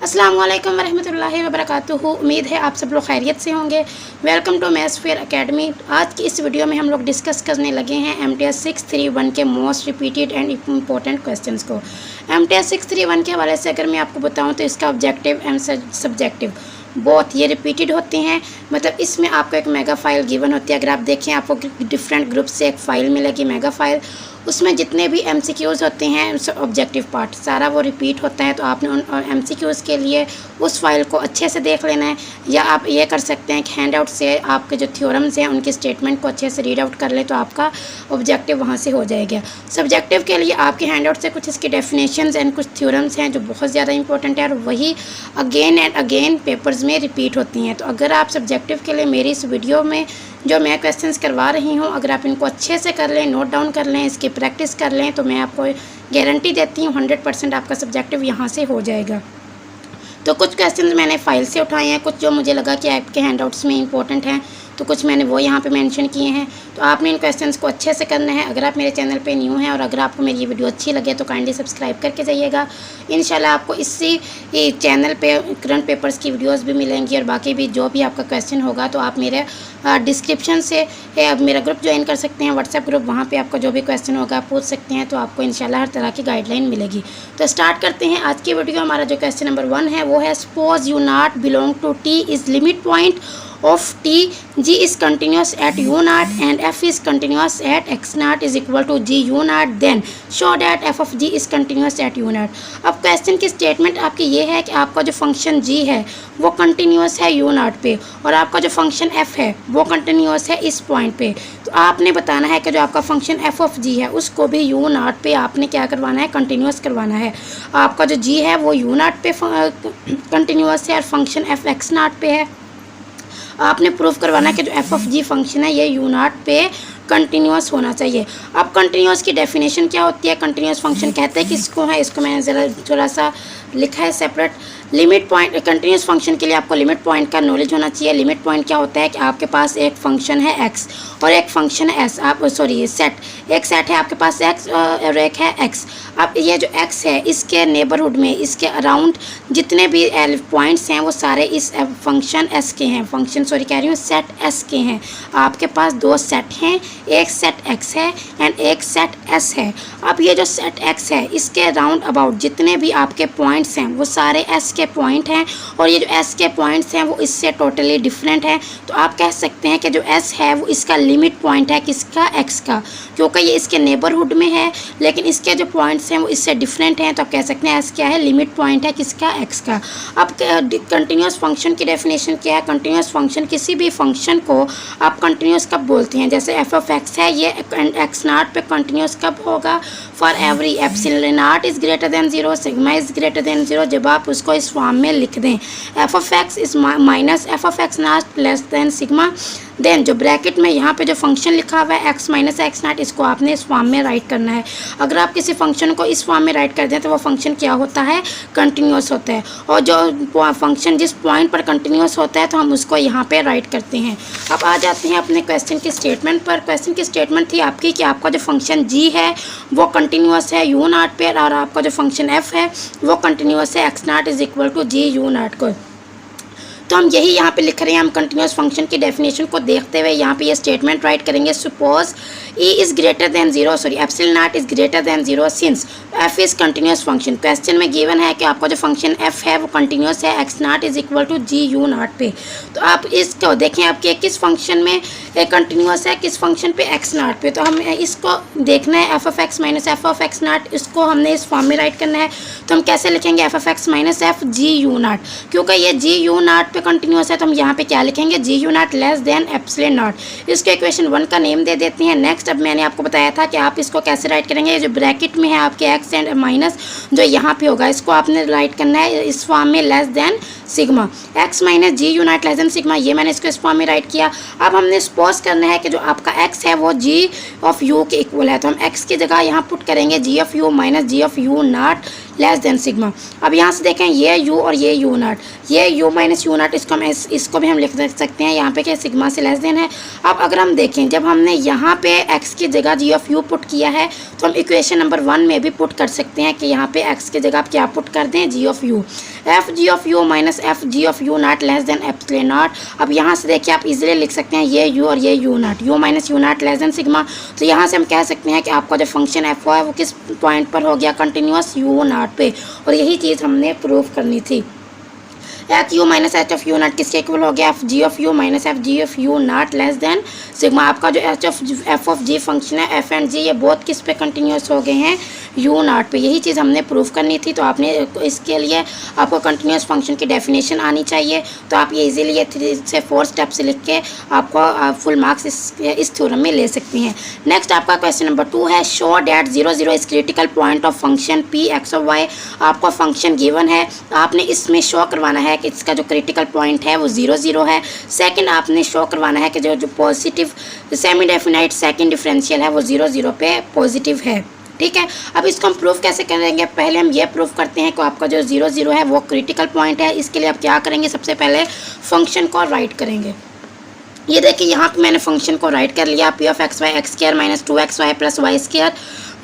अस्सलाम वालेकुम रहमतुल्लाहि व बरकातुहू। उम्मीद है आप सब लोग खैरियत से होंगे। Welcome to Mathsfair Academy. आज की इस वीडियो में हम लोग डिस्कस करने लगे हैं MTS 631 के most repeated and important questions को। MTS 631 के हवाले से अगर मैं आपको बताऊं तो इसका ऑब्जेक्टिव एंड सब्जेक्टिव बहुत ये रिपीटेड होते हैं। मतलब इसमें आपको एक मेगा फाइल गिवन होती है। अगर आप देखें आपको डिफरेंट ग्रुप से एक फ़ाइल मिलेगी मेगा फाइल, उसमें जितने भी MCQs होते हैं ऑब्जेक्टिव पार्ट सारा वो रिपीट होता है। तो आपने उन MCQs के लिए उस फाइल को अच्छे से देख लेना है, या आप ये कर सकते हैं कि हैंड आउट से आपके जो थ्योरम्स हैं उनके स्टेटमेंट को अच्छे से रीड आउट कर ले तो आपका ऑब्जेक्टिव वहाँ से हो जाएगा। सब्जेक्टिव के लिए आपके हैंड आउट से कुछ इसकी डेफिनेशंस एंड कुछ थ्योरम्स हैं जो बहुत ज़्यादा इंपॉर्टेंट है और वही अगेन एंड अगेन पेपर्स में रिपीट होती हैं। तो अगर आप सब्जेक्टिव के लिए मेरी इस वीडियो में जो मैं क्वेश्चंस करवा रही हूँ अगर आप इनको अच्छे से कर लें, नोट डाउन कर लें, इसकी प्रैक्टिस कर लें, तो मैं आपको गारंटी देती हूँ 100% आपका सब्जेक्टिव यहाँ से हो जाएगा। तो कुछ क्वेश्चंस मैंने फाइल से उठाए हैं, कुछ जो मुझे लगा कि आपके हैंडआउट्स में इंपॉर्टेंट हैं तो कुछ मैंने वो यहाँ पे मेंशन किए हैं। तो आपने इन क्वेश्चंस को अच्छे से करना है। अगर आप मेरे चैनल पे न्यू हैं और अगर आपको मेरी ये वीडियो अच्छी लगे तो काइंडली सब्सक्राइब करके जाइएगा। इंशाल्लाह आपको इसी चैनल पे करंट पेपर्स की वीडियोस भी मिलेंगी और बाकी भी जो भी आपका क्वेश्चन होगा तो आप मेरे डिस्क्रिप्शन से मेरा ग्रुप ज्वाइन कर सकते हैं, व्हाट्सएप ग्रुप। वहाँ पर आपका जो भी क्वेश्चन होगा आप पूछ सकते हैं, तो आपको इंशाल्लाह हर तरह की गाइडलाइन मिलेगी। तो स्टार्ट करते हैं आज की वीडियो। हमारा जो क्वेश्चन नंबर 1 है वो है suppose you not belong to T is limit point of T, G is continuous at U naught and F is continuous at X naught is equal to G U naught, then show that F of G is continuous at U naught। अब question की statement आपकी ये है कि आपका जो function G है वो कंटिन्यूस है U naught पे और आपका जो फंक्शन F है वो कंटिन्यूस है इस पॉइंट पे। तो आपने बताना है कि जो आपका फंक्शन F of G है उसको भी U naught पे आपने क्या करवाना है, कंटिन्यूस करवाना है। आपका जो G है वो U naught पे कंटिन्यूस है और फंक्शन F X naught पे है। आपने प्रूफ करवाना है कि जो F of G फंक्शन है ये U naught पे कंटिन्यूस होना चाहिए। अब कंटिन्यूस की डेफिनेशन क्या होती है, कंटिन्यूस फंक्शन कहते हैं किसको है, इसको मैंने ज़रा थोड़ा सा लिखा है separate. Limit point continuous function के लिए आपको लिमिट पॉइंट का नॉलेज होना चाहिए। लिमिट पॉइंट क्या होता है कि आपके पास एक फंक्शन है x और एक फंक्शन है s, आप सॉरी सेट, एक सेट है आपके पास x और एक है x। अब ये जो x है इसके नेबरहुड में, इसके अराउंड जितने भी पॉइंट्स हैं वो सारे इस फंक्शन s के हैं, फंक्शन सॉरी कह रही हूँ सेट s के हैं। आपके पास दो सेट हैं, एक सेट x है एंड एक सेट s है। अब ये जो सेट x है इसके राउंड अबाउट जितने भी आपके पॉइंट्स हैं वो सारे s के पॉइंट हैं और ये जो s के पॉइंट्स हैं वो इससे टोटली डिफरेंट है। तो आप कह सकते हैं कि जो s है वो इसका लिमिट पॉइंट है किसका, x का, क्योंकि ये इसके नेबरहुड में है लेकिन इसके जो पॉइंट्स हैं वो इससे डिफरेंट हैं। तो आप कह सकते हैं s क्या है, लिमिट पॉइंट है किसका, x का। अब कंटिन्यूस फंक्शन की डेफिनेशन क्या है, कंटिन्यूस फंक्शन किसी भी फंक्शन को आप कंटिन्यूस कब बोलते हैं, जैसे f of x है ये x naught पे कंटिन्यूस कब होगा, for every epsilon not is greater than 0, sigma is greater than 0। जब आप उसको इस फॉर्म में लिख दें f of x is minus f of x naught less than sigma, then जो ब्रैकेट में यहाँ पे जो फंक्शन लिखा हुआ है x माइनस एक्स नाट इसको आपने इस फॉर्म में राइट करना है। अगर आप किसी फंक्शन को इस फॉर्म में राइट कर दें तो वो फंक्शन क्या होता है, कंटिन्यूस होता है। और जो फंक्शन जिस पॉइंट पर कंटिन्यूस होता है तो हम उसको यहाँ पे राइट करते हैं। अब आ जाते हैं अपने क्वेश्चन की स्टेटमेंट पर। क्वेश्चन की स्टेटमेंट थी आपकी कि आपका जो फंक्शन g है वो कंटिन्यूस है U naught पे और आपका जो फंक्शन f है वो कंटिन्यूस है x naught is equal to G U naught को। तो हम यही यहाँ पे लिख रहे हैं, हम कंटिन्यूस फंक्शन की डेफिनेशन को देखते हुए यहाँ पे ये स्टेटमेंट राइट करेंगे। Suppose e is greater than 0 sorry epsilon not is greater than 0 since f is continuous function. Question में गिवन है कि आपका जो फंक्शन f है वो कंटिन्यूस है x naught is equal to G U naught पे। तो आप इसको देखें आपके किस फंक्शन में कंटिन्यूस है, किस फंक्शन पे x naught पे। तो हम इसको देखना है f of x minus f of x naught, इसको हमने इस फॉर्म में राइट करना है। तो हम कैसे लिखेंगे f of x minus f G U naught, क्योंकि ये G U naught पे कंटिन्यूस है तो हम यहाँ पे क्या लिखेंगे, G U naught less then epsilon not. इसको इक्वेशन 1 का नेम दे देते हैं। नेक्स्ट अब मैंने आपको बताया था कि आप इसको कैसे राइट करेंगे, जो ब्रैकेट में है आपके x एंड माइनस जो यहाँ पे होगा इसको आपने राइट करना है इस फॉर्म में less than sigma, x minus G U naught less than sigma. ये मैंने इसको इस फॉर्म में राइट किया। अब हमने सपोज करना है कि जो आपका x है वो G ऑफ U के इक्वल है, तो हम x की जगह यहाँ पुट करेंगे G of U minus G of U naught less than sigma. अब यहाँ से देखें ये u और ये u naught, ये u माइनस यू नाट इसको भी हम लिख सकते हैं यहाँ पे कि सिग्मा से लेस देन है। अब अगर हम देखें जब हमने यहाँ पे x की जगह g ऑफ u पुट किया है तो हम इक्वेशन नंबर 1 में भी पुट कर सकते हैं कि यहाँ पे x की जगह आप क्या पुट कर दें, g of u। F G of you minus F G of you not less than epsilon not. अब यहाँ से देखिए आप इजीली लिख सकते हैं ये यू और ये you not, you minus you not less than sigma. तो यहाँ से हम कह सकते हैं कि आपका जो फंक्शन एफ है वो किस पॉइंट पर हो गया, कंटिन्यूस यू नॉट पे। और यही चीज़ हमने प्रूव करनी थी। H U minus H of you not किसके इक्वल हो गया, F G of you minus F G of you not less than sigma. आपका जो एफ ऑफ जी फंक्शन है, एफ एंड जी, ये बहुत किस पे कंटिन्यूस हो गए हैं, यू नॉट पे। यही चीज़ हमने प्रूव करनी थी। तो आपने इसके लिए आपको कंटिन्यूस फंक्शन की डेफिनेशन आनी चाहिए। तो आप ये इजीली ये 3 से 4 स्टेप से लिख के आपको फुल मार्क्स इस थ्योरम में ले सकती हैं। नेक्स्ट आपका क्वेश्चन नंबर 2 है, show that 0 0 is critical point of function P X of Y. आपको फंक्शन गिवन है, आपने इसमें शो करवाना है कि इसका जो क्रिटिकल पॉइंट है वो 0 0 है। सेकंड आपने शो करवाना है कि जो positive semi definite second differential है वो 0 0 पे पॉजिटिव है। ठीक है, अब इसको हम प्रूफ कैसे करेंगे, पहले हम ये प्रूफ करते हैं कि आपका जो 0 0 है वो क्रिटिकल पॉइंट है। इसके लिए आप क्या करेंगे, सबसे पहले फंक्शन को राइट करेंगे। ये देखिए यहाँ पे मैंने फंक्शन को राइट कर लिया, P of x Y X square minus 2 XY plus Y square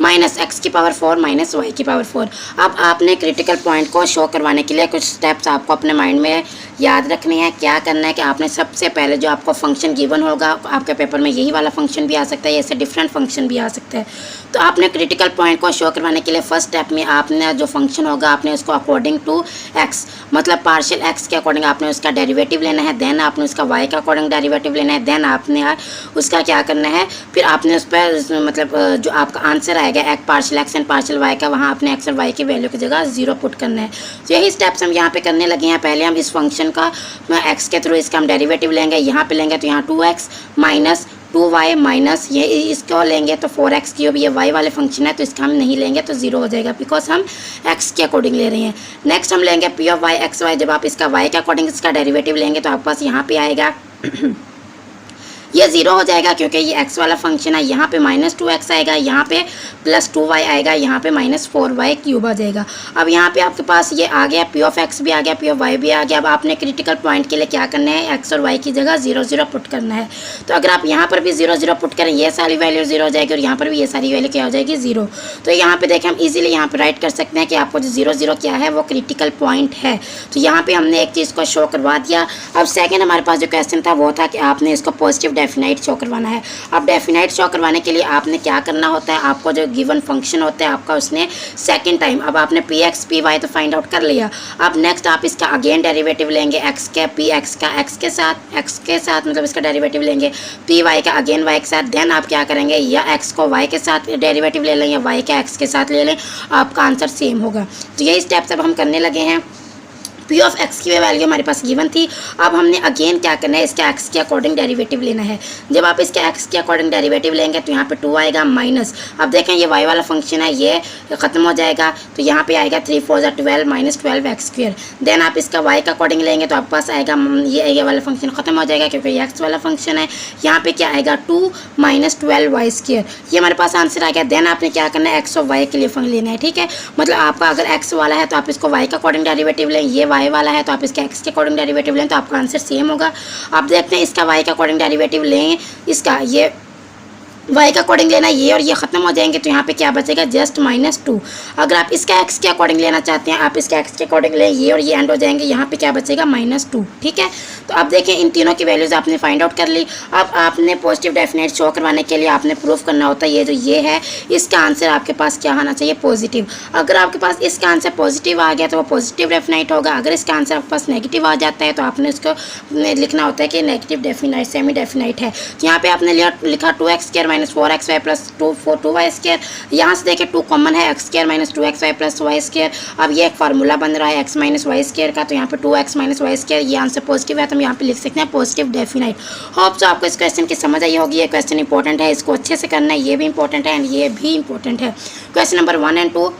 minus X की पावर 4 माइनस वाई की पावर 4। अब आपने क्रिटिकल पॉइंट को शो करवाने के लिए कुछ स्टेप्स आपको अपने माइंड में याद रखने हैं। क्या करना है कि आपने सबसे पहले जो आपको फंक्शन गिवन होगा, आपके पेपर में यही वाला फंक्शन भी आ सकता है, ऐसे डिफरेंट फंक्शन भी आ सकता है। तो आपने क्रिटिकल पॉइंट को शो करवाने के लिए फर्स्ट स्टेप में आपने जो फंक्शन होगा आपने उसको अकॉर्डिंग टू एक्स, मतलब पार्शियल एक्स के अकॉर्डिंग आपने उसका डेरिवेटिव लेना है। देन आपने उसका वाई का अकॉर्डिंग डेरिवेटिव लेना है। देन आपने उसका क्या करना है, फिर आपने उस पर मतलब जो आपका आंसर आएगा एक partial X and partial Y का, वहाँ आपने एक्स और वाई की वैल्यू की जगह 0 पुट करना है। तो यही स्टेप्स हम यहाँ पे करने लगे हैं। पहले हम इस फंक्शन का एक्स के थ्रू इसका हम डेरिवेटिव लेंगे, यहाँ पे लेंगे तो यहाँ 2x माइनस 2y माइनस ये इसको लेंगे तो 4x क्यूब, ये y वाले फंक्शन है तो इसका हम नहीं लेंगे तो 0 हो जाएगा, बिकॉज हम x के अकॉर्डिंग ले रहे हैं। नेक्स्ट हम लेंगे p of y X Y. जब आप इसका y के अकॉर्डिंग इसका डेरिवेटिव लेंगे तो आपके पास यहाँ पे आएगा ये 0 हो जाएगा क्योंकि ये x वाला फंक्शन है। यहाँ पे माइनस 2x आएगा, यहाँ पे प्लस 2y आएगा, यहाँ पे माइनस 4y क्यूब आ जाएगा। अब यहाँ पे आपके पास ये आ गया, p ऑफ x भी आ गया, p ऑफ y भी आ गया। अब आपने क्रिटिकल पॉइंट के लिए क्या करना है, x और y की जगह 0 0 पुट करना है। तो अगर आप यहाँ पर भी 0 0 पुट करें, ये सारी वैल्यू 0 हो जाएगी और यहाँ पर भी ये सारी वैल्यू क्या हो जाएगी, 0। तो यहाँ पे देखें हम इजीली यहाँ पे राइट कर सकते हैं कि आपको जो 0 0 क्या है वो क्रिटिकल पॉइंट है। तो यहाँ पे हमने एक चीज़ को शो करवा दिया। अब सेकेंड हमारे पास जो क्वेश्चन था वो था कि आपने इसको पॉजिटिव डेफिनाइट शो करवाना है। अब डेफिनाइट शो करवाने के लिए आपने क्या करना होता है, आपको जो गिवन फंक्शन होता है आपका उसने सेकंड टाइम, अब आपने पी एक्स पी वाई तो फाइंड आउट कर लिया। अब नेक्स्ट आप इसका अगेन डेरिवेटिव लेंगे, एक्स के पी एक्स का एक्स के साथ मतलब इसका डेरिवेटिव लेंगे, पी वाई का अगेन वाई के साथ। देन आप क्या करेंगे, या एक्स को वाई के साथ डेरिवेटिव ले लें या वाई का एक्स के साथ ले लें, आपका आंसर सेम होगा। तो यही स्टेप्स अब हम करने लगे हैं। पी ऑफ एक्स की वैल्यू हमारे पास गिवन थी। अब हमने अगेन क्या करना है, इसके एक्स के अकॉर्डिंग डेरिवेटिव लेना है। जब आप इसके एक्स के अकॉर्डिंग डेरिवेटिव लेंगे तो यहाँ पे 2 आएगा माइनस, अब देखें ये वाई वाला फंक्शन है ये ख़त्म हो जाएगा तो यहाँ पे आएगा 3 4 12 माइनस 12 एक्स स्क्वायर। देन आप इसका वाई का अकॉर्डिंग लेंगे तो आपके पास आएगा ये वाला फंक्शन ख़त्म हो जाएगा क्योंकि ये एक्स वाला फंक्शन है। यहाँ पे क्या आएगा 2 माइनस 12 वाई स्क्वायर, ये हमारे पास आंसर आ गया। देन आपने क्या करना है, एक्स और वाई के लिए फंक्शन लेना है। ठीक है, मतलब आपका अगर एक्स वाला है तो आप इसको वाई का अकॉर्डिंग डेरिवेटिव लें, ये वाई वाला है तो आप इसके एक्स के अकॉर्डिंग डेरिवेटिव लें तो आपका आंसर सेम होगा। आप देखते हैं इसका वाई का अकॉर्डिंग डेरिवेटिव लें, इसका ये वाई का अकॉर्डिंग लेना ये और ये ख़त्म हो जाएंगे तो यहाँ पे क्या बचेगा, जस्ट -2। अगर आप इसका एक्स के अकॉर्डिंग लेना चाहते हैं आप इसके एक्स के अकॉर्डिंग लें, ये और ये एंड हो जाएंगे, यहाँ पे क्या बचेगा -2। ठीक है, तो अब देखें इन तीनों की वैल्यूज़ आपने फाइंड आउट कर ली। अब आपने पॉजिटिव डेफिनेट शो करवाने के लिए आपने प्रूफ करना होता है ये जो ये है इसका आंसर आपके पास क्या होना चाहिए, पॉजिटिव। अगर आपके पास इसका आंसर पॉजिटिव आ गया तो वो पॉजिटिव डेफिनाइट होगा। अगर इसका आंसर आपके पास नेगेटिव आ जाता है तो आपने उसको लिखना होता है कि नेगेटिव डेफिनाइट सेमी डेफिनाइट है। तो यहाँ पे आपने लिखा 2x square minus 4xy plus 2y square. यहाँ से देखें 2 कॉमन है, x square minus 2xy plus y square. अब ये एक फार्मूला बन रहा है x माइनस वाई स्क्वायर का, तो यहाँ पे 2x माइनस वाई स्क्वायर, ये आंसर पॉजिटिव है तो हम यहाँ पे लिख सकते हैं पॉजिटिव डेफिनाइट। होप तो आपको इस क्वेश्चन की समझ आई होगी। ये क्वेश्चन इंपॉर्टेंट है, इसको अच्छे से करना है, ये भी इंपॉर्टेंट है एंड ये भी इंपॉर्टेंट है। क्वेश्चन नंबर 1 और 2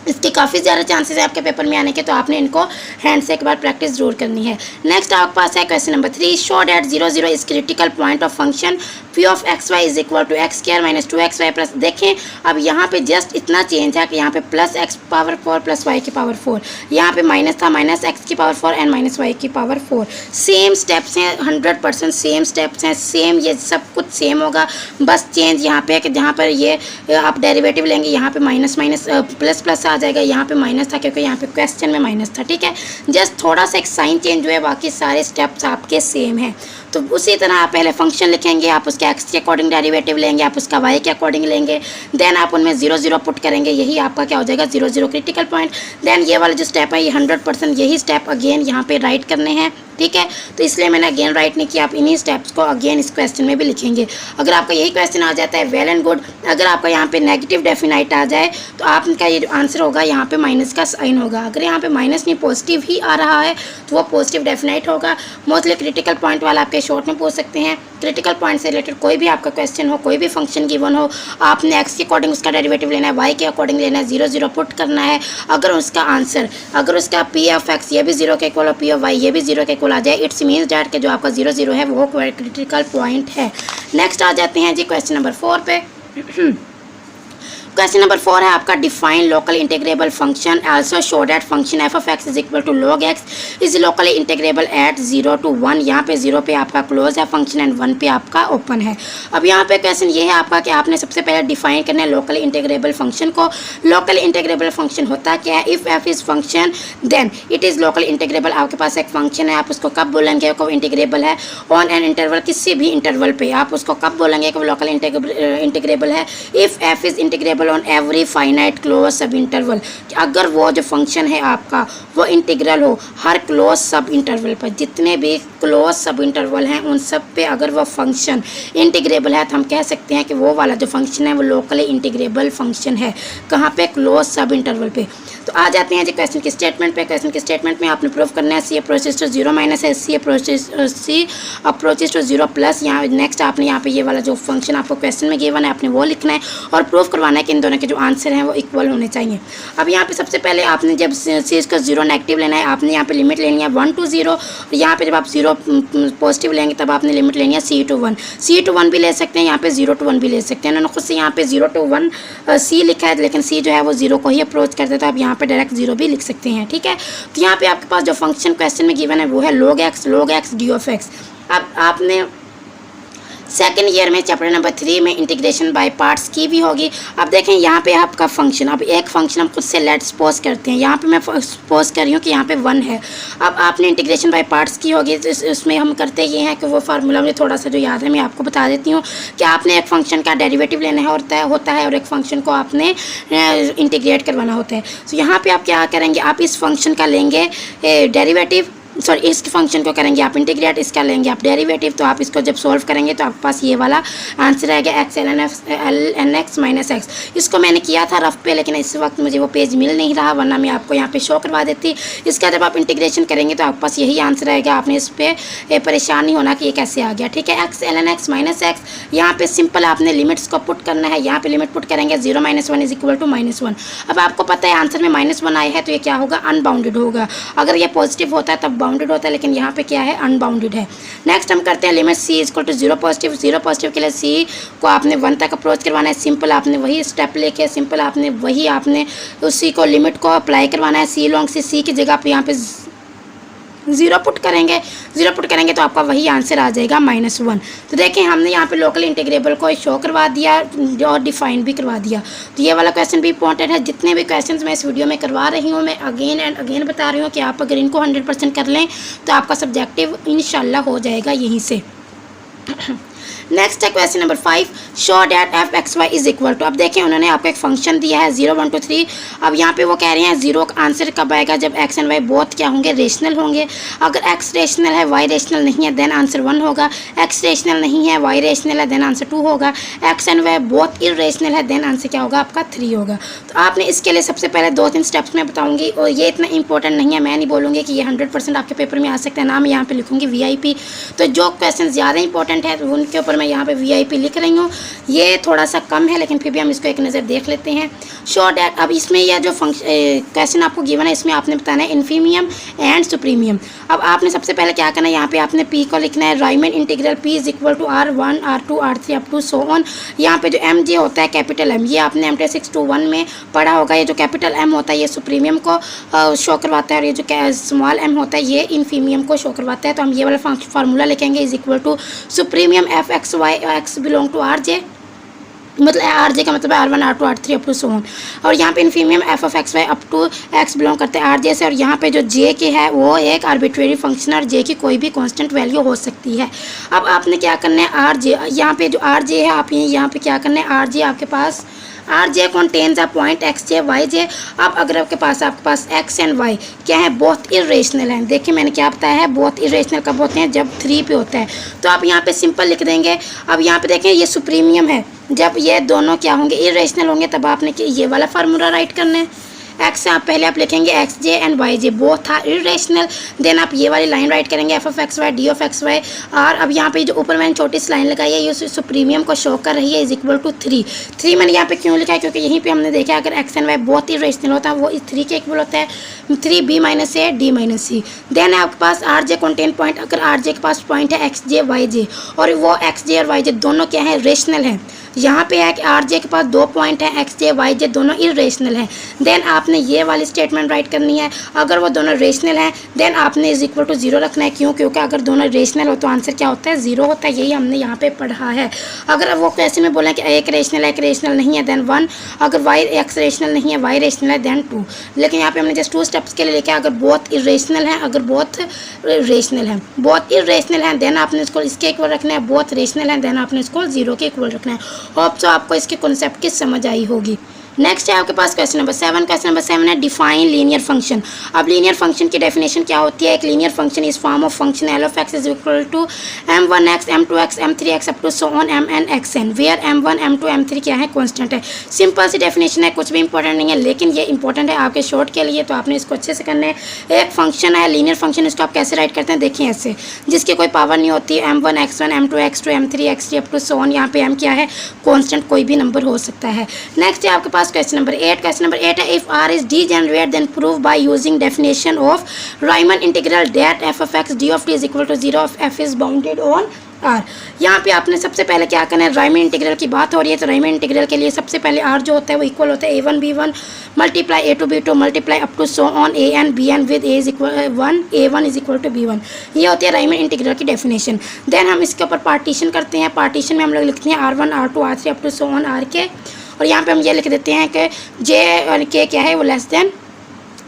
इसके काफ़ी ज़्यादा चांसेस है आपके पेपर में आने के, तो आपने इनको हैंड से एक बार प्रैक्टिस जरूर करनी है। नेक्स्ट आपके पास है question number 3, show that 0 0 is critical point of function P of x Y is equal to X square minus 2xy plus. देखें अब यहाँ पे जस्ट इतना चेंज है कि यहाँ पे plus X power 4 plus Y की पावर 4, यहाँ पे माइनस था माइनस एक्स की पावर 4 एंड माइनस वाई की पावर 4। सेम स्टेप्स हैं, 100% सेम स्टेप्स हैं, सेम ये सब कुछ सेम होगा। बस चेंज यहाँ पे है कि जहाँ पर ये आप डेरिवेटिव लेंगे यहाँ पे माइनस माइनस प्लस प्लस आ जाएगा, यहाँ पे माइनस था क्योंकि यहाँ पे क्वेश्चन में माइनस था। ठीक है, जस्ट थोड़ा सा एक साइन चेंज हुआ है, बाकी सारे स्टेप्स आपके सेम हैं। तो उसी तरह आप पहले फंक्शन लिखेंगे, आप उसके एक्स के अकॉर्डिंग डेरिवेटिव लेंगे, आप उसका वाई के अकॉर्डिंग लेंगे, देन आप उनमें 0 0 पुट करेंगे, यही आपका क्या हो जाएगा 0 0 क्रिटिकल पॉइंट। देन ये वाला जो स्टेप है ये 100% यही स्टेप अगेन यहाँ पे राइट करने हैं। ठीक है, तो इसलिए मैंने अगेन राइट नहीं किया, आप इन्हीं स्टेप्स को अगेन इस क्वेश्चन में भी लिखेंगे। अगर आपका यही क्वेश्चन आ जाता है वेल एंड गुड, अगर आपका यहाँ पे नेगेटिव डेफिनाइट आ जाए तो आपका ये आंसर होगा यहाँ पे माइनस का साइन होगा। अगर यहाँ पे माइनस नहीं पॉजिटिव ही आ रहा है तो वो पॉजिटिव डेफिनाइट होगा। मोस्टली क्रिटिकल पॉइंट वाला आपके शॉर्ट में पूछ सकते हैं। क्रिटिकल पॉइंट से रिलेटेड कोई भी आपका क्वेश्चन हो, कोई भी फंक्शन गिवन हो, आपने एक्स के अकॉर्डिंग उसका डेरिवेटिव लेना है, वाई के अकॉर्डिंग लेना है, 0 0 पुट करना है। अगर उसका आंसर, अगर उसका पी ऑफ एक्स ये भी 0 के इक्वल और पी ऑफ वाई ये भी 0 के इक्वल आ जाए, इट्स मीन्स डैट के जो आपका 0 0 है वो क्रिटिकल पॉइंट है। नेक्स्ट आ जाते हैं जी क्वेश्चन नंबर 4 पे। क्वेश्चन नंबर 4 है आपका define local integrable function also show that function F of X is equal to log X is locally integrable at 0 to 1। यहाँ पे 0 पे आपका क्लोज है फंक्शन एंड 1 पे आपका ओपन है। अब यहाँ पे क्वेश्चन ये है आपका कि आपने सबसे पहले डिफाइन करना है लोकली इंटीग्रेबल फंक्शन को। लोकली इंटीग्रेबल फंक्शन होता क्या है? If F is function then it is locally integrable. आपके पास एक फंक्शन है, आप उसको कब बोलेंगे को इंटीग्रेबल है? ऑन एन इंटरवल, किसी भी इंटरवल पे आप उसको कब बोलेंगे कि वो लोकली इंटीग्रेबल है? If F is integrable on every finite close सब इंटरवल। अगर वो जो फंक्शन है आपका वो इंटीग्रल हो हर क्लोज सब इंटरवल पर, जितने भी क्लोज सब इंटरवल हैं उन सब पे अगर वो फंक्शन इंटीग्रेबल है तो हम कह सकते हैं कि वो वाला जो फंक्शन है वो लोकली इंटीग्रेबल फंक्शन है। कहाँ पे? क्लोज सब इंटरवल पे। तो आ जाते हैं जी क्वेश्चन की स्टेटमेंट पे। क्वेश्चन की स्टेटमेंट में आपने प्रूव करना है सी अप्रोचेस टू 0 माइनस है, सी अप्रोचेस टू 0 प्लस। यहाँ नेक्स्ट आपने यहाँ पे ये वाला जो फंक्शन आपको क्वेश्चन में गिवन है आपने वो लिखना है और प्रूव करवाना है कि इन दोनों के जो आंसर हैं वो इक्वल होने चाहिए। अब यहाँ पे सबसे पहले आपने जब सी का 0 नेगेटिव लेना है, आपने यहाँ पे लिमिट लेनी है 1 to 0। और यहाँ पे जब आप 0 पॉजिटिव लेंगे तब आपने लिमिट लेनी है c to 1। c to 1 भी ले सकते हैं, यहाँ पे 0 to 1 भी ले सकते हैं। उन्होंने खुद से यहाँ पे 0 to 1 c लिखा है, लेकिन c जो है वो 0 को ही अप्रोच करते हैं, तो आप यहाँ पे डायरेक्ट 0 भी लिख सकते हैं। ठीक है, तो यहाँ पे आपके पास जो फंक्शन क्वेश्चन में गिवन है वो है log x d of x। अब आपने सेकेंड ईयर में चैप्टर नंबर 3 में इंटीग्रेशन बाय पार्ट्स की भी होगी। अब देखें यहाँ पे आपका फंक्शन, अब एक फंक्शन हम खुद से लेट सपोज करते हैं, यहाँ पे मैं सपोज कर रही हूँ कि यहाँ पे 1 है। अब आपने इंटीग्रेशन बाय पार्ट्स की होगी, तो इसमें हम करते ये हैं कि वो फार्मूला मुझे थोड़ा सा जो याद है मैं आपको बता देती हूँ कि आपने एक फंक्शन का डेरिवेटिव लेना होता है और एक फंक्शन को आपने इंटीग्रेट करवाना होता है। तो यहाँ पर आप क्या करेंगे, आप इस फंक्शन का लेंगे डेरिवेटिव, सॉरी इस फंक्शन को करेंगे आप इंटीग्रेट, इसका लेंगे आप डेरिवेटिव। तो आप इसको जब सॉल्व करेंगे तो आपके पास ये वाला आंसर आएगा x ln x minus x. इसको मैंने किया था रफ पे, लेकिन इस वक्त मुझे वो पेज मिल नहीं रहा, वरना मैं आपको यहाँ पे शो करवा देती। इसका जब आप इंटीग्रेशन करेंगे तो आपके पास यही आंसर आएगा। आपने इस पर परेशान नहीं होना कि ये कैसे आ गया। ठीक है, x ln x minus x. यहाँ पे सिंपल आपने लिमिट्स को पुट करना है, यहाँ पे लिमिट पुट करेंगे 0 - 1 इज इक्वल टू -1। अब आपको पता है आंसर में -1 आया है तो ये क्या होगा, अनबाउंडेड होगा। अगर ये पॉजिटिव होता है तब बाउंडेड होता है, लेकिन यहाँ पे क्या है, अनबाउंडेड है। नेक्स्ट हम करते हैं limit c equal to 0 positive. 0 positive के लिए c को आपने 1 तक अप्रोच करवाना है। सिंपल आपने वही स्टेप लेके सिंपल आपने उसी को लिमिट को अप्लाई करवाना है। c लॉन्ग से c की जगह पे यहाँ पे 0 पुट करेंगे। 0 पुट करेंगे तो आपका वही आंसर आ जाएगा -1। तो देखें हमने यहाँ पे लोकल इंटीग्रेबल को शो करवा दिया और डिफाइन भी करवा दिया। तो ये वाला क्वेश्चन भी इंपॉर्टेंट है। जितने भी क्वेश्चंस मैं इस वीडियो में करवा रही हूँ, मैं अगेन एंड अगेन बता रही हूँ कि आप अगर इनको 100% कर लें तो आपका सब्जेक्टिव इंशाल्लाह हो जाएगा यहीं से। नेक्स्ट है question number 5, show that F X Y is equal to. अब देखें उन्होंने आपको एक फंक्शन दिया है 0 1 2 3। अब यहाँ पे वो कह रहे हैं 0 का आंसर कब आएगा, जब एक्स एंड वाई बोथ क्या होंगे, रेशनल होंगे। अगर एक्स रेशनल है वाई रेशनल नहीं है देन आंसर 1 होगा। एक्स रेशनल नहीं है वाई रेशनल है देन आंसर 2 होगा। X and Y both irrational है देन आंसर क्या होगा, आपका 3 होगा। तो आपने इसके लिए सबसे पहले 2-3 स्टेप्स मैं बताऊँगी और ये इतना इंपॉर्टेंट नहीं है, मैं नहीं बोलूँगी कि ये 100% आपके पेपर में आ सकता है ना। मैं यहाँ पर लिखूँगी VIP। तो जो क्वेश्चन ज़्यादा इंपॉर्टेंट है उनके ऊपर मैं यहाँ पर VIP लिख रही हूँ। ये थोड़ा सा कम है लेकिन फिर भी हम इसको एक नज़र देख लेते हैं। शो डैट, अब इसमें यह जो क्वेश्चन आपको गिवन है इसमें आपने बताना है इन्फीमियम एंड सुप्रीमियम। अब आपने सबसे पहले क्या करना है, यहाँ पे आपने P को लिखना है Riemann integral P is equal to R1 R2 R3 up to so on. यहाँ पे जो MJ होता है कैपिटल M, ये आपने MT 621 में पढ़ा होगा। ये जो कैपिटल M होता है ये सुप्रीमियम को शो करवाता है और ये जो स्मॉल m होता है ये इन्फीमियम को शो करवाता है। तो हम ये वाला फार्मूला लिखेंगे is equal to supremum f x y x belong to R J। मतलब आर जे का मतलब है R1 R2 R3 up to so on. और यहाँ पे infimum F of x y up to x belong करते हैं आर जे से। और यहाँ पे जो जे के है वो एक आर्बिट्रेरी फंक्शन है और जे की कोई भी कांस्टेंट वैल्यू हो सकती है। अब आपने क्या करना है, आर जे, यहाँ पे जो आर जे है आप यहाँ पे क्या करना है, आर जे आपके पास R J contains a point x J Y j. अब अगर आपके पास एक्स एंड वाई क्या है, बहुत इरेशनल है। देखिए मैंने क्या बताया है, बहुत इरेशनल कब होते हैं, जब 3 पे होता है। तो आप यहाँ पे सिंपल लिख देंगे। अब यहाँ पे देखें ये सुप्रीमियम है, जब ये दोनों क्या होंगे, इरेशनल होंगे, तब आपने ये वाला फार्मूला राइट करना है। एक्स आप पहले आप लिखेंगे X J and Y J both are irrational, then आप ये वाली लाइन राइट करेंगे F of x Y D of x Y. और अब यहाँ पे जो ऊपर मैंने छोटी सी लाइन लगाई है ये सुप्रीमियम को शो कर रही है, इज इक्वल टू 3 मैंने यहाँ पे क्यों लिखा है, क्योंकि यहीं पे हमने देखा है अगर एक्स एंड वाई बहुत इरेशनल होता है वो इस 3 के इक्वल होता है, 3 b minus A D minus C. Then आपके पास आर जे कॉन्टेन पॉइंट, अगर आर जे के पास पॉइंट है एक्स जे वाई जे और वो एक्स जे और वाई जे दोनों क्या है, रेशनल है। यहाँ पे है कि आर जे के पास 2 पॉइंट है एक्स जे वाई जे दोनों इरेशनल हैं। देन आपने ये वाली स्टेटमेंट राइट करनी है, अगर वो दोनों रेशनल हैं देन आपने इज इक्वल टू 0 रखना है। क्यों, क्योंकि अगर दोनों रेशनल हो तो आंसर क्या होता है, 0 होता है। यही हमने यहाँ पे पढ़ा है। अगर वो कैसे में बोलें कि एक रेशनल नहीं है देन 1, अगर वाई एक्स रेशनल नहीं है वाई रेशनल है देन 2। लेकिन यहाँ पे हमने जस्ट 2 स्टेप्स के लिए लिखा है, अगर बहुत इरेशनल है, अगर बहुत रेशनल है, बहुत इरेशनल है देन आपने इसको इसके इक्वल रखना है, बहुत रेशनल है देन आपने इसको 0 के इक्वल रखना है। होप सो आपको इसके कॉन्सेप्ट की समझ आई होगी। नेक्स्ट है आपके पास क्वेश्चन नंबर 7। क्वेश्चन नंबर 7 है डिफाइन लीनियर फंक्शन। अब लीनियर फंक्शन की डेफिनेशन क्या होती है, एक linear function is form of function L of X is equal to m1x m2x m3x up to so on mn where m1 m2 m3 क्या है, constant है। Simple सी definition है, कुछ भी इंपॉर्टेंट नहीं है, लेकिन ये इंपॉर्टेंट है आपके शॉर्ट के लिए, तो आपने इसको अच्छे से करना है। एक फंक्शन है लीनियर फंक्शन, इसको आप कैसे राइट करते हैं, देखिए ऐसे, जिसकी कोई पावर नहीं होती, m1 x1 m2 x2 m3 x3 up to so on. यहाँ पे m क्या है, कांस्टेंट, कोई भी नंबर हो सकता है। नेक्स्ट है आपके पास क्वेश्चन नंबर 8। क्वेश्चन नंबर 8 है if r is degenerate then prove by using definition of Riemann integral that f of x d of t is equal to 0 if f is bounded on r। यहाँ पे आपने सबसे पहले क्या करना है, Riemann integral की बात हो रही है तो राइमन इंटीग्रल के लिए सबसे पहले r जो होता है वो इक्वल होता है a1 b1 multiply a2 b2 multiply up to so on an bn with a is equal 1 a1 is equal to b1। ये होती है राइमन इंटीग्रल की डेफिनेशन। देन हम इसके ऊपर पार्टीशन करते हैं, पार्टीशन में हम लोग लिखते हैं r1 r2 r3 up to so on r के, और यहाँ पे हम ये लिख देते हैं कि जे और के क्या है वो लेस देन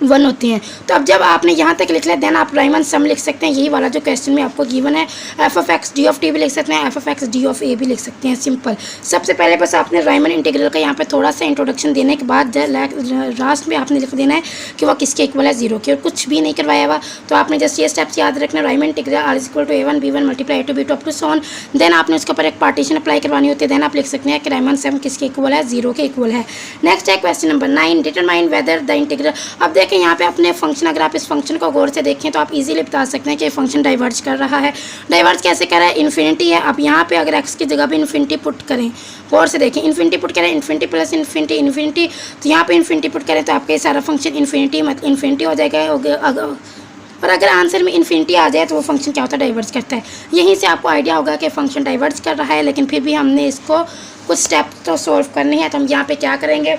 1 होती हैं। तो अब जब आपने यहाँ तक लिख लिया देन आप राइमन सम लिख सकते हैं, यही वाला जो क्वेश्चन में आपको गिवन है। F of x D of T भी लिख सकते हैं, F of x D of A भी लिख सकते हैं, सिंपल। सबसे पहले बस आपने राइमन इंटीग्रल का यहाँ पे थोड़ा सा इंट्रोडक्शन देने के बाद लास्ट में आपने लिख देना है कि वह किसके इक्वल है, 0 के, और कुछ भी नहीं करवाया हुआ। तो आपने जस्ट ये स्टेप्स याद रखना, Riemann integral R is equal to a1 b1 multiply a2 b2 up to so on. Then आपने उसके ऊपर एक पार्टीशन अप्लाई करवानी होती है, देन आप लिख सकते हैं कि राइमन सम किसके इक्वल है, 0 के इक्वल है। नेक्स्ट है question number 9 determine whether the integral. अब देखें यहाँ पे अपने फंक्शन, अगर आप इस फंक्शन को गौर से देखें तो आप इजीली बता सकते हैं कि फंक्शन डाइवर्ज कर रहा है। डाइवर्ज कैसे कर रहा है, इन्फिनिटी है। अब यहाँ पे अगर एक्स की जगह पे इन्फिनिटी पुट करें, गौर से देखें, इन्फिनिटी पुट करें, इन्फिनिटी प्लस इन्फिनिटी इन्फिनिटी, तो यहाँ पे इन्फिनिटी पुट करें तो आपका ये सारा फंक्शन इन्फिनिटी मतलब इन्फिनिटी हो जाएगा। और अगर आंसर में इन्फिनिटी आ जाए तो वो फंक्शन क्या होता है, डाइवर्ज करता है। यहीं से आपको आइडिया होगा कि फंक्शन डाइवर्ज कर रहा है, लेकिन फिर भी हमने इसको कुछ स्टेप तो सॉल्व करने हैं। तो हम यहाँ पे क्या करेंगे,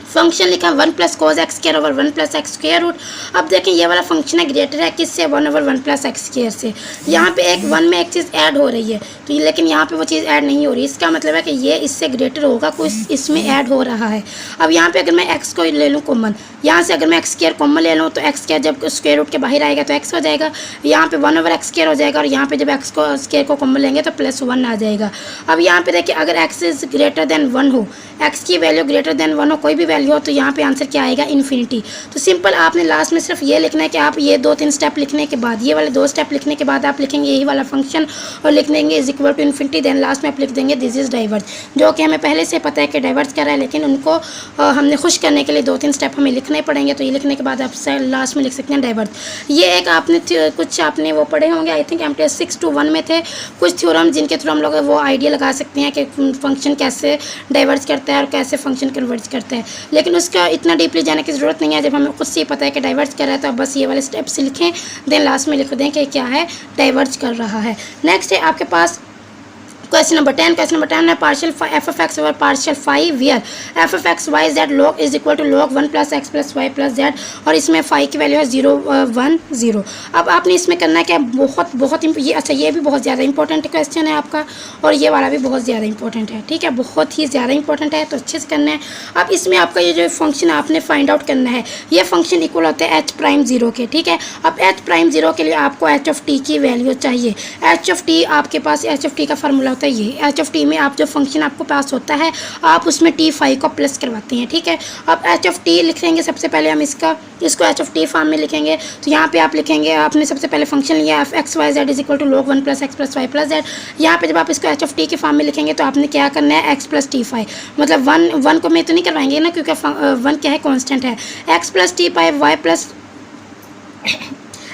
फंक्शन लिखा 1 plus cos x square over 1 plus x square root. अब देखें ये वाला फंक्शन है ग्रेटर है किससे, 1 ओवर 1 प्लस एक्स स्क्वायर से। यहाँ पे एक 1 में एक चीज़ ऐड हो रही है तो ये, लेकिन यहाँ पे वो चीज़ ऐड नहीं हो रही, इसका मतलब है कि ये इससे ग्रेटर होगा, कुछ इसमें ऐड हो रहा है। अब यहाँ पे अगर मैं एक्स को ले लूँ कॉमन, यहाँ से अगर मैं एक्स स्क्वायर कॉमन ले लूँ तो एक्स स्क्वायर जब स्क्वायर रूट के बाहर आएगा तो एक्स हो जाएगा, यहाँ पे 1 ओवर एक्स स्क्वायर हो जाएगा, और यहाँ पे जब एक्स को स्क्वायर को कॉमन लेंगे तो प्लस 1 आ जाएगा। अब यहाँ पे देखिए अगर एक्स इज ग्रेटर देन 1 हो, एक्स की वैल्यू ग्रेटर देन 1 हो, कोई भी वैल्यू हो, तो यहाँ पे आंसर क्या आएगा, इन्फिनिटी। तो सिंपल आपने लास्ट में सिर्फ ये लिखना है कि आप ये 2-3 स्टेप लिखने के बाद, ये वाले 2 स्टेप लिखने के बाद आप लिखेंगे यही वाला फंक्शन और लिख देंगे is equal to infinity, then last में आप लिख देंगे दिस इज डाइवर्ज, जो कि हमें पहले से पता है कि डाइवर्ज कर रहा है, लेकिन उनको हमने खुश करने के लिए 2-3 स्टेप हमें लिखने पड़ेंगे। तो ये लिखने के बाद आप लास्ट में लिख सकते हैं डाइवर्ज। ये एक आपने कुछ आपने वो पढ़े होंगे, आई थिंक MTS 6-1 में थे कुछ थ्योरम, जिनके थ्रू हम लोग वो आइडिया लगा सकते हैं कि फंक्शन कैसे डाइवर्ज करता है और कैसे फंक्शन कन्वर्ज करता है, लेकिन उसका इतना डीपली जाने की ज़रूरत नहीं है। जब हमें खुद से ही पता है कि डाइवर्ज कर रहा है तो आप बस ये वाले स्टेप्स लिखें, देन लास्ट में लिख दें कि क्या है, डाइवर्ज कर रहा है। नेक्स्ट है आपके पास क्वेश्चन नंबर 10 है partial F of X over partial phi where F of x Y Z log is equal to log 1 plus X plus Y plus Z, और इसमें फाई की वैल्यू है 0 1 0। अब आपने इसमें करना है क्या, बहुत ये अच्छा ये भी बहुत ज़्यादा इंपॉर्टेंट क्वेश्चन है आपका, और ये वाला भी बहुत ज़्यादा इंपॉर्टेंट है, ठीक है, बहुत ही ज़्यादा इंपॉर्टेंट है, तो अच्छे से करना है। अब इसमें आपका ये जो फंक्शन आपने फाइंड आउट करना है, ये फंक्शन इक्वल होते हैं एच प्राइम 0 के, ठीक है। अब एच प्राइम 0 के लिए आपको एच ऑफ टी की वैल्यू चाहिए। एच ऑफ टी आपके पास एच ऑफ टी का फार्मूला होता है ये, एच ऑफ टी में आप जो फंक्शन आपको पास होता है आप उसमें टी फाइव को प्लस करवाते हैं, ठीक है। अब एच ऑफ टी लिखेंगे सबसे पहले हम इसको एच ऑफ टी फॉर्म में लिखेंगे, तो यहाँ पे आप लिखेंगे, आपने सबसे पहले फंक्शन लिया F X Y Z is equal to log 1 plus X plus Y plus Z. यहाँ पे जब आप इसको एच ऑफ टी के फॉर्म में लिखेंगे तो आपने क्या करना है एक्स प्लस टी फाइव, मतलब वन को मैं तो नहीं करवाएंगे ना, क्योंकि वन क्या है कॉन्स्टेंट है, X plus T five Y plus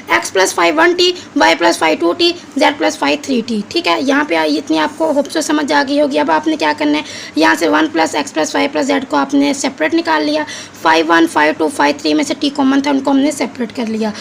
X plus five 1 T, Y plus five 2 T, Z plus five 3 T, ठीक है। यहाँ पे इतनी आपको होप से समझ आ गई होगी। अब आपने क्या करना है, यहाँ से 1 plus X plus Y plus Z को आपने सेपरेट निकाल लिया, 5 1 5 2 5 3 में से टी कॉमन था, उनको हमने सेपरेट कर लिया।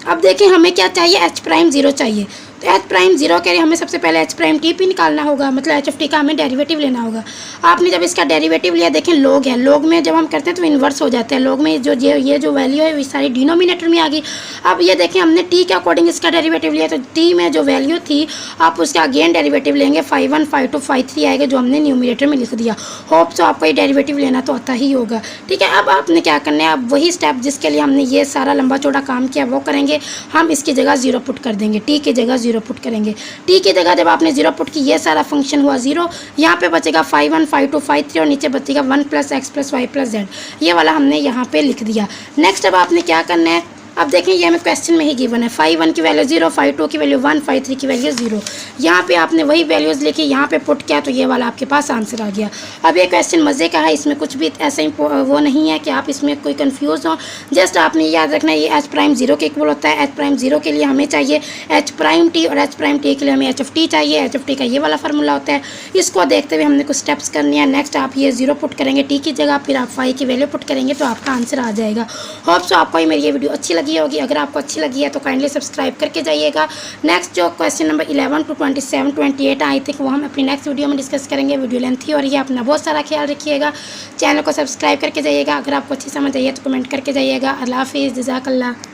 अब देखिए हमें क्या चाहिए, एच प्राइम 0 चाहिए, तो एच प्राइम 0 के लिए हमें सबसे पहले एच प्राइम टी भी निकालना होगा, मतलब एच ऑफ टी का हमें डेरिवेटिव लेना होगा। आपने जब इसका डेरिवेटिव लिया, देखें लोग है, लोग में जब हम करते हैं तो इन्वर्स हो जाते हैं, लोग में जो ये जो वैल्यू है वो सारी डिनोमिनेटर में आ गई। अब ये देखें हमने टी के अकॉर्डिंग इसका डेरिवेटिव लिया, तो टी में जो वैल्यू थी आप उसका अगेन डेरिवेटिव लेंगे, 5 1 5 2 5 3 आएगा जो हमने न्यूमिनेटर में लिख दिया। होप सो आपको ये डेरिवेटिव लेना तो आता ही होगा, ठीक है। अब आपने क्या करना है, अब वही स्टेप जिसके लिए हमने ये सारा लंबा चौड़ा काम किया वो करेंगे, हम इसकी जगह 0 पुट कर देंगे, टी की जगह 0 पुट करेंगे। टी की जगह जब आपने 0 पुट की, ये सारा फंक्शन हुआ 0, यहाँ पे बचेगा 5 1 5 2 5 3 और नीचे बचेगा 1 plus X plus Y plus Z, ये वाला हमने यहाँ पे लिख दिया। नेक्स्ट अब आपने क्या करना है, अब देखें ये हमें क्वेश्चन में ही गिवन है, 5 1 की वैल्यू 0, 5 2 की वैल्यू 1, 5 3 की वैल्यू 0। यहाँ पे आपने वही वैल्यूज़ लिखी, यहाँ पे पुट किया, तो ये वाला आपके पास आंसर आ गया। अब ये क्वेश्चन मज़े का है, इसमें कुछ भी ऐसा ही वो नहीं है कि आप इसमें कोई कंफ्यूज हो, जस्ट आपने याद रखना है ये एच प्राइम 0 के इक्वल होता है। एच प्राइम 0 के लिए हमें चाहिए एच प्राइम टी, और एच प्राइम टी के लिए हमें एच ऑफ टी चाहिए। एच ऑफ टी का ये वाला फार्मूला होता है, इसको देखते हुए हमने कुछ स्टेप्स करनी है। नेक्स्ट आप ये 0 पुट करेंगे टी की जगह, फिर आप फाइव की वैल्यू पुट करेंगे तो आपका आंसर आ जाएगा। होप सो आपको मेरी ये वीडियो अच्छी लगी होगी, अगर आपको अच्छी लगी है तो काइंडली सब्सक्राइब करके जाइएगा। नेक्स्ट जो question number 11 to 27 28 I think वो हम अपनी नेक्स्ट वीडियो में डिस्कस करेंगे। वीडियो लेंथी और ये अपना बहुत सारा ख्याल रखिएगा, चैनल को सब्सक्राइब करके जाइएगा। अगर आपको अच्छी समझ आई है तो कमेंट करके जाइएगा। अल्लाह हाफिज़, जज़ाकल्लाह।